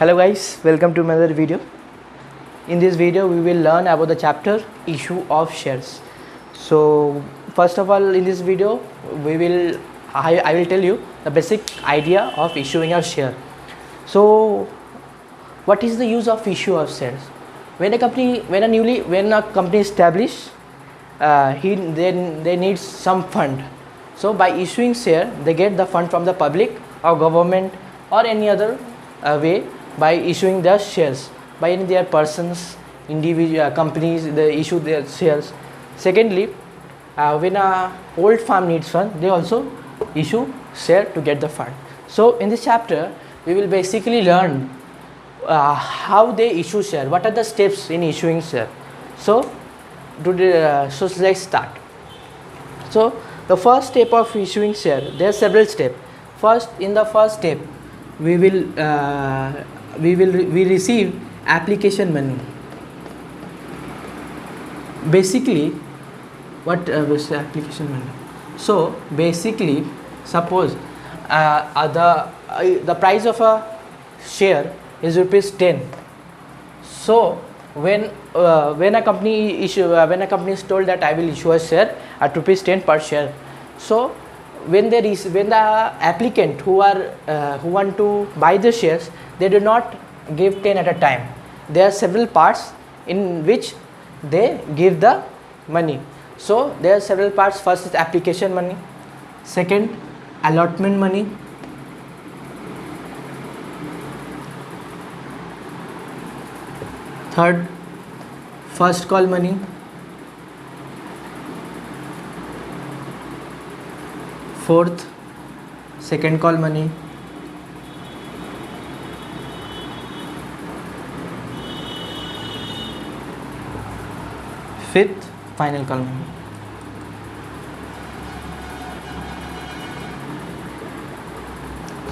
Hello guys, welcome to another video. In this video we will learn about the chapter issue of shares. So first of all, in this video I will tell you the basic idea of issuing a share. So what is the use of issue of shares? When a company established, they need some fund. So by issuing share, they get the fund from the public or government or any other way by issuing their shares. By any their persons, individual companies, they issue their shares. Secondly, when a old firm needs fund, they also issue share to get the fund. So in this chapter, we will basically learn how they issue share. What are the steps in issuing share? So let's start. So the first step of issuing share, there are several steps. In the first step, we receive application money. Basically, what is application money? So basically, suppose the price of a share is ₹10. So when a company is told that I will issue a share at ₹10 per share, so when the applicant who want to buy the shares, they do not give 10 at a time. There are several parts in which they give the money. So there are several parts. First is application money, second allotment money, third first call money, fourth second call money, fifth final call money.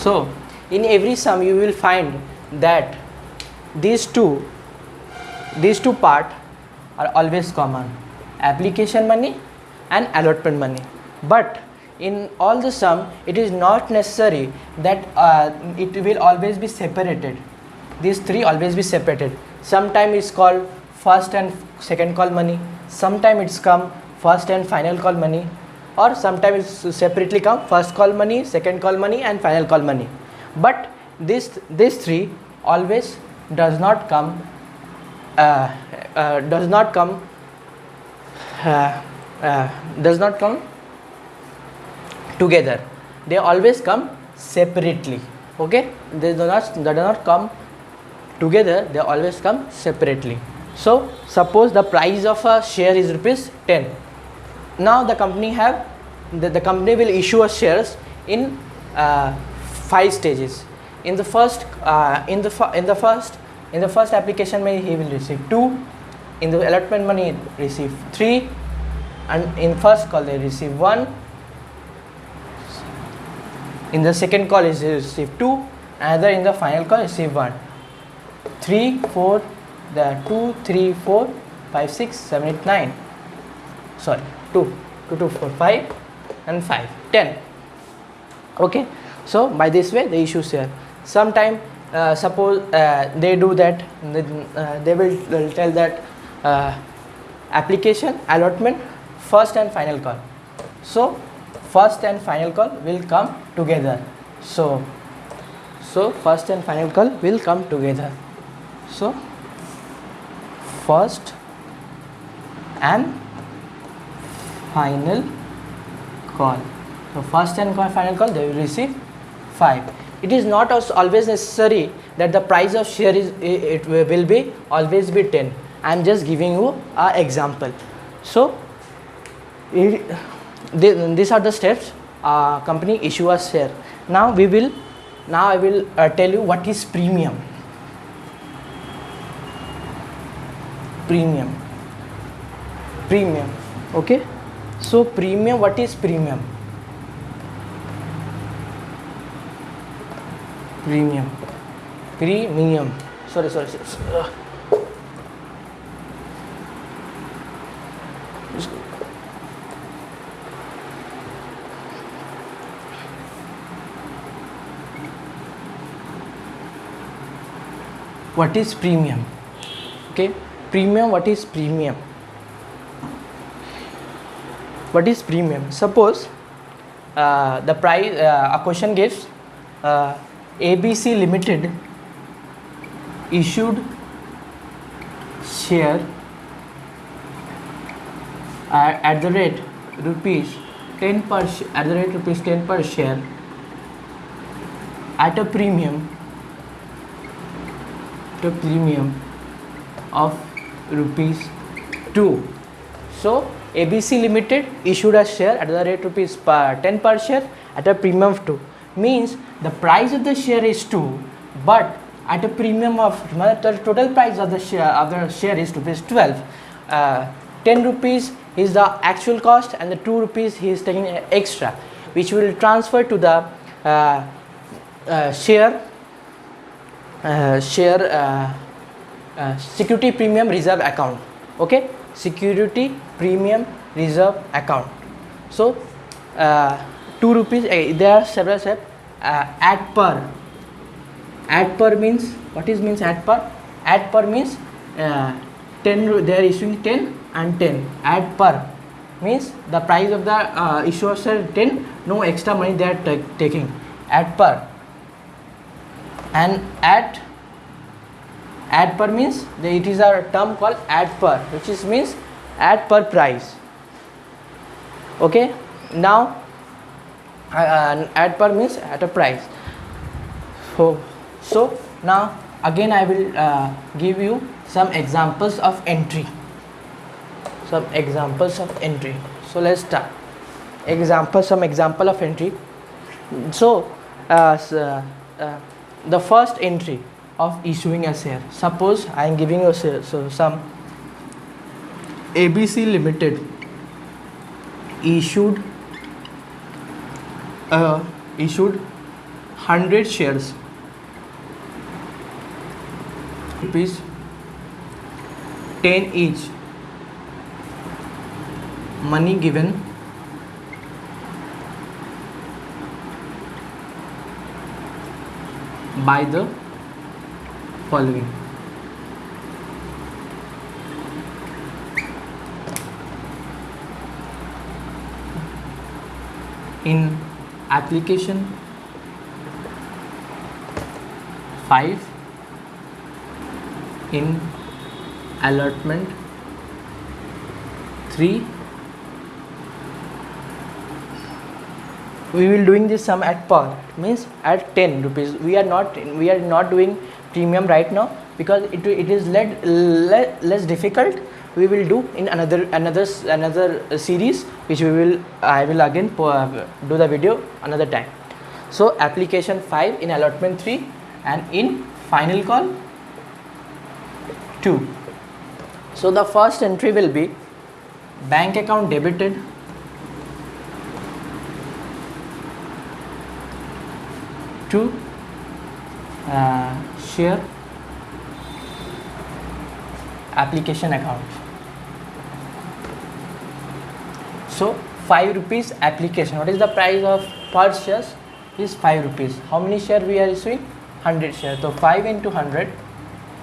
So in every sum you will find that these two parts are always common, application money and allotment money. But in all the sum, it is not necessary that it will always be separated. These three always be separated. Sometimes it's called first and second call money, sometimes it's come first and final call money, or sometimes it's separately come first call money, second call money and final call money. But these three always does not come together. They always come separately. Okay, they do not come together, they always come separately. So suppose the price of a share is ₹10. Now the company will issue a shares in 5 stages. In the first application money he will receive 2, in the allotment money receive 3, and in first call they receive 1, in the second call is receive 2, another in the final call receive 1. 3, 4, there are 2, 3, 4, 5, 6, 7, 8, 9. Sorry, 2, 2, 4, 5 and 5, 10. Okay, so by this way they issue share. Sometime suppose they do that, they will tell that application, allotment, first and final call. So first and final call will come together. So first and final call will come together. So first and final call. So first and final call they will receive 5. It is not always necessary that the price of share will be always be 10. I am just giving you an example. So these are the steps company issue a share. Now I will tell you what is premium. Premium. Okay. So premium, what is premium? Premium. Sorry. what is premium. Okay, premium. What is premium? What is premium? Suppose the price, a question gives ABC Limited issued share at the rate rupees 10 per at the rate rupees 10 per share at a premium of rupees 2. So ABC Limited issued a share at the rate rupees 10 per share at a premium of 2. Means the price of the share is 2, but at a premium of the total price of the share is rupees 12. 10 rupees is the actual cost, and the 2 rupees he is taking extra, which will transfer to the security premium reserve account. Okay, security premium reserve account. So 2 rupees, there are several steps. At per means, what is means at per? At per means 10, they are issuing 10 and 10. At per means the price of the issuer share 10, no extra money they are taking. At per. And at per means it is a term called at per, which is means at per price. Okay, now at per means at a price. So now again I will give you some examples of entry. So let's start. Some example of entry. So the first entry of issuing a share. Suppose I am giving a share. So some ABC Limited issued 100 shares, rupees 10 each. Money given by the following. In application 5, in allotment 3, we will doing this sum at par, means at 10 rupees. We are not doing premium right now because it is less difficult. We will do in another series, which I will again do the video another time. So application 5, in allotment 3, and in final call 2. So the first entry will be bank account debited to share application account. So 5 rupees application. What is the price of per shares? Is 5 rupees. How many shares we are issuing? 100 shares. So 5 into 100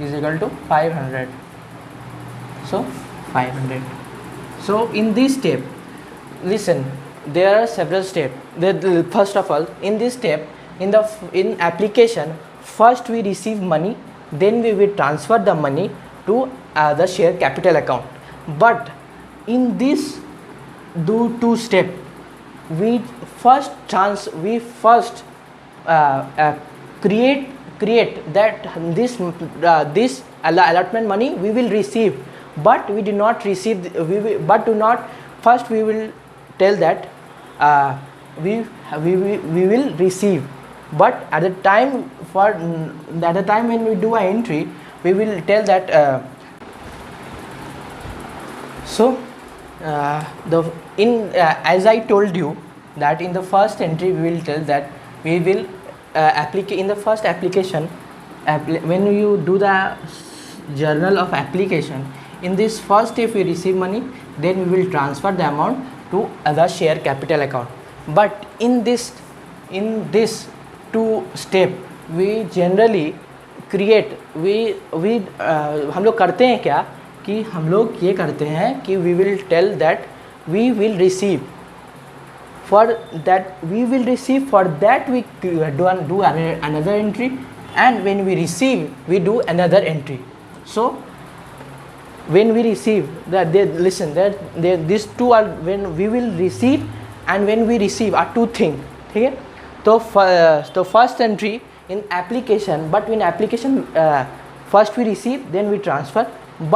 is equal to 500. So 500. So in this step, listen, there are several steps. First of all, in this step, in application, first we receive money, then we will transfer the money to the share capital account. But in this two step, we first create that this allotment money we will receive, but we do not receive. First we will tell that we will receive, but at the time when we do an entry, we will tell that as I told you that in the first entry we will tell that we will in the first application, when you do the journal of application, in this first step we receive money, then we will transfer the amount to the share capital account. But in this two step, we generally create we हम लोग करते हैं क्या कि हम लोग ये करते हैं कि we will tell that we will receive for that we will receive, for that we do another entry, and when we receive we do another entry. So when we receive that, they listen that these two are when we will receive and when we receive are two things. ठीक है, तो first entry in application, but in application first we receive then we transfer,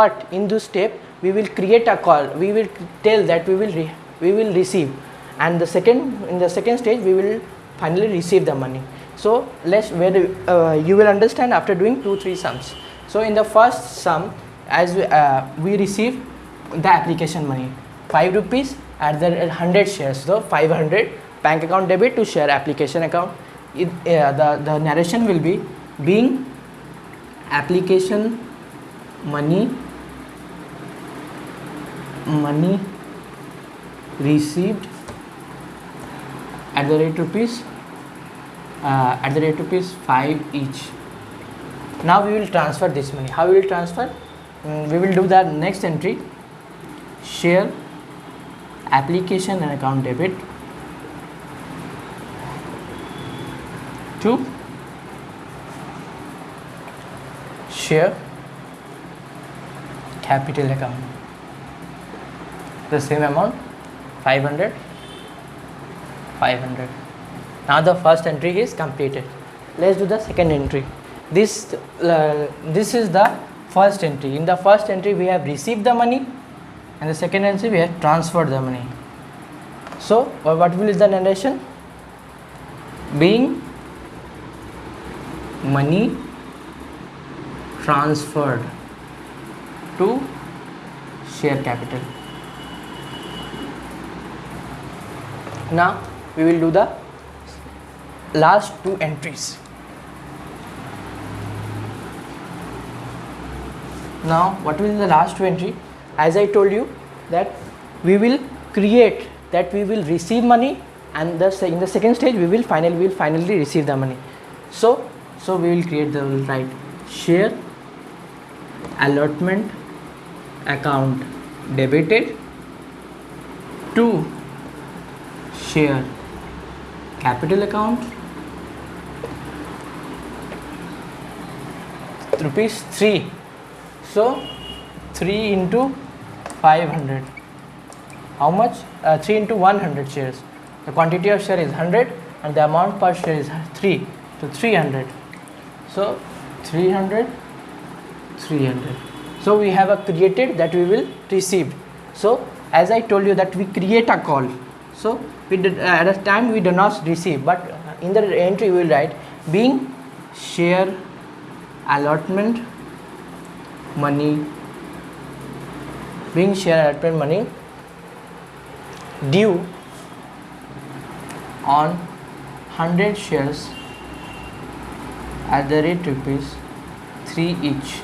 but in this step we will create a call, we will tell that we will receive, and in the second stage we will finally receive the money. So you will understand after doing 2-3 sums. So in the first sum, as we receive the application money 5 rupees at the 100 shares, so 500 bank account debit to share application account. The narration will be being application money received at the rate rupees 5 each. Now we will transfer this money. How we will transfer? We will do the next entry, share application and account debit to share capital account. The same amount, 500. Now the first entry is completed. Let's do the second entry. This is the first entry. In the first entry we have received the money, and the second entry we have transferred the money. So what will be the narration? Being money transferred to share capital. Now we will do the last two entries. Now what will be the last two entry? As I told you that we will create that we will receive money, and in the second stage we will finally receive the money. So we will create the right share allotment account debited to share capital account rupees 3. So 3 into 500. How much? 3 into 100 shares. The quantity of share is 100 and the amount per share is 3. So 300. So 300. So we have created that we will receive. So as I told you that we create a call. So at a time we do not receive, but in the entry we will write being share allotment money due on 100 shares at the rate rupees 3 each.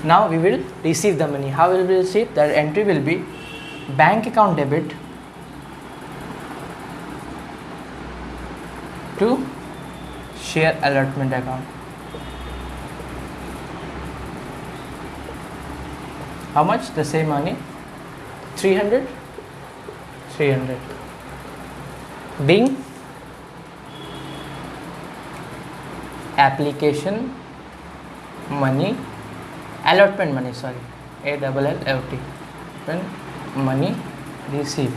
Now we will receive the money. How will we receive? That entry will be bank account debit to share allotment account. How much? The same money, 300. Being application money, allotment money, ALLOT, money received.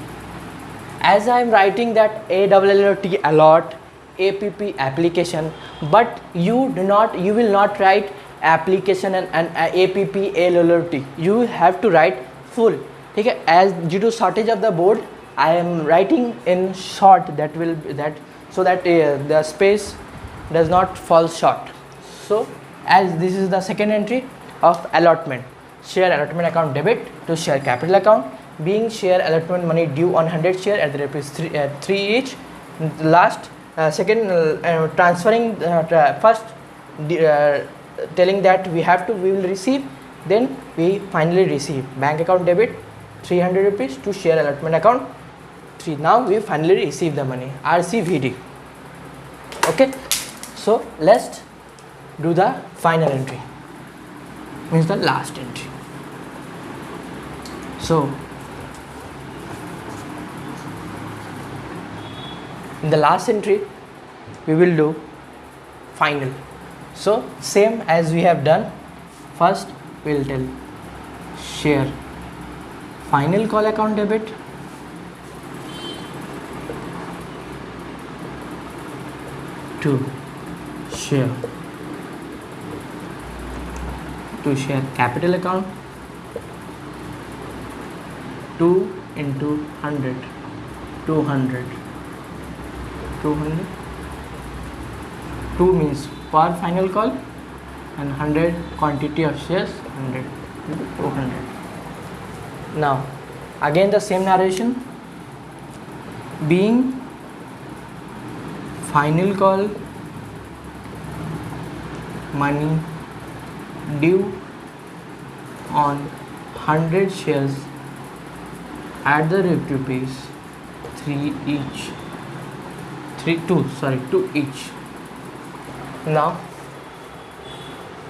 As I am writing that ALLOT allot, APP application, but you will not write application and APP ALLOT. You have to write full. Okay, as due to shortage of the board, I am writing in short, so that the space does not fall short. So as this is the second entry of allotment, share allotment account debit to share capital account, being share allotment money due on 100 share at the rupees 3 each. Last second transferring first telling that we will receive, then we finally receive bank account debit 300 rupees to share allotment account 3. Now we finally receive the money, RCVD. Okay, so let's do the final entry, means the last entry. So in the last entry we will do final. So same as we have done, first we will tell share final call account debit to share capital account 2 into 100, 200, 2 means per final call, and 100 quantity of shares, 100 into 200. Now again the same narration, being final call money due on 100 shares at the rate rupees 2 each. Now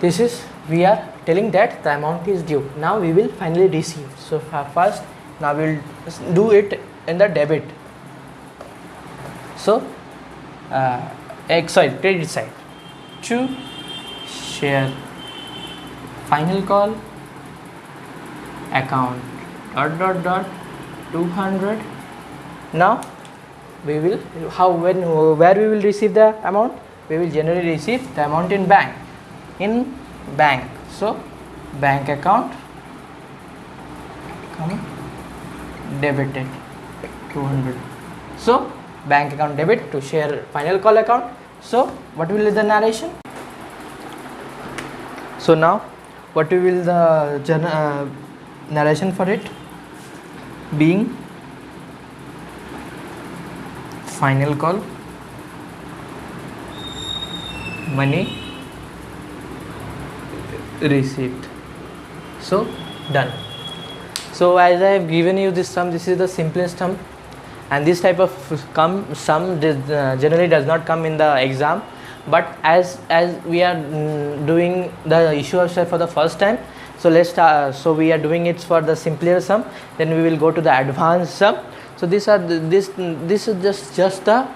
this is, we are telling that the amount is due. Now we will finally receive. So first, now we will do it in the debit. So credit side, to share final call account ... 200. Now we will, where we will receive the amount? We will generally receive the amount in bank. So bank account debited 200. So bank account debit to share final call account. So what will be the narration? So now what will the narration for it? Being final call money received. So done. So as I have given you this sum, this is the simplest sum, and this type of sum generally does not come in the exam, but as we are doing the issue of share for the first time, so let's start. So we are doing it for the simpler sum, then we will go to the advanced sum. So this is just the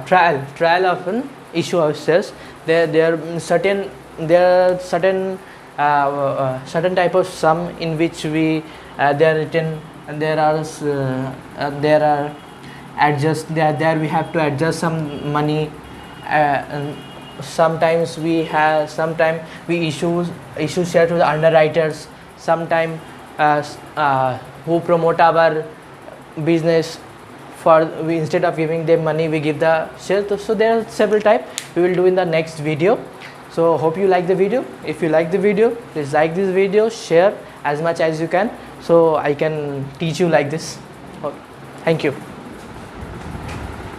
trial of an issue of shares. There are certain type of sum in which they are written, and there are there we have to adjust some money. Sometimes we issue share to the underwriters. Sometimes who promote our business, instead of giving them money, we give the share. So there are several types. We will do in the next video. So hope you like the video. If you like the video, please like this video, share as much as you can, so I can teach you like this. Thank you.